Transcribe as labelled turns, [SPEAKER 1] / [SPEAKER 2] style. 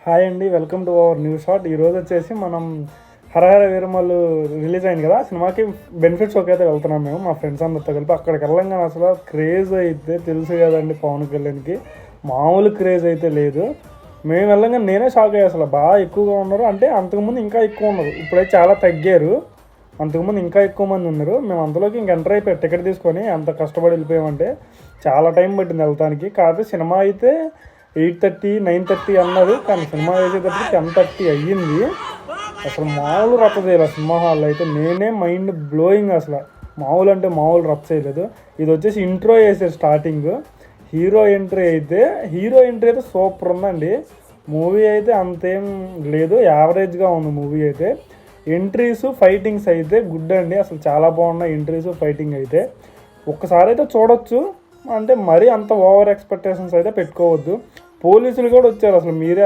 [SPEAKER 1] Hi అండి, welcome to our new shot. ఈరోజు వచ్చేసి మనం హరహర వీరమల్లు రిలీజ్ అయింది కదా, సినిమాకి బెనిఫిట్స్ షోకి అయితే వెళ్తున్నాం మేము మా ఫ్రెండ్స్ అందరితో కలిపి. అక్కడికి వెళ్ళంగానే అసలు క్రేజ్ అయితే తెలుసు కదండి, పవన్ కళ్యాణ్కి మామూలు క్రేజ్ అయితే లేదు. మేము వెళ్ళంగానే నేనే షాక్ అయ్యా, అసలు బాగా ఎక్కువగా ఉన్నారు. అంటే అంతకుముందు ఇంకా ఎక్కువ ఉన్నారు, ఇప్పుడైతే చాలా తగ్గారు. అంతకుముందు ఇంకా ఎక్కువ మంది ఉన్నారు. మేము అందులోకి ఇంక ఎంటర్ అయిపోయి టికెట్ తీసుకొని అంత కష్టపడి వెళ్ళిపోయామంటే చాలా టైం పట్టింది వెళ్తానికి. కాకపోతే సినిమా అయితే 8:30 9:30 అన్నది, కానీ సినిమా వేసేటప్పుడు 10:30 అయ్యింది. అసలు మామూలు రచ్చ చేయలేదు సినిమా హాల్లో అయితే. నేనే మైండ్ బ్లోయింగ్, అసలు మామూలు అంటే మామూలు రచ్చ చేయలేదు. ఇది వచ్చేసి ఇంట్రో వేసారు స్టార్టింగ్. హీరో ఎంట్రీ అయితే సూపర్ ఉందండి. మూవీ అయితే అంతేం లేదు, యావరేజ్గా ఉంది మూవీ అయితే. ఎంట్రీస్ ఫైటింగ్స్ అయితే గుడ్ అండి, అసలు చాలా బాగున్నాయి ఎంట్రీస్ ఫైటింగ్ అయితే. ఒక్కసారి అయితే చూడొచ్చు, అంటే మరీ అంత ఓవర్ ఎక్స్పెక్టేషన్స్ అయితే పెట్టుకోవద్దు. పోలీసులు కూడా వచ్చారు, అసలు మీరే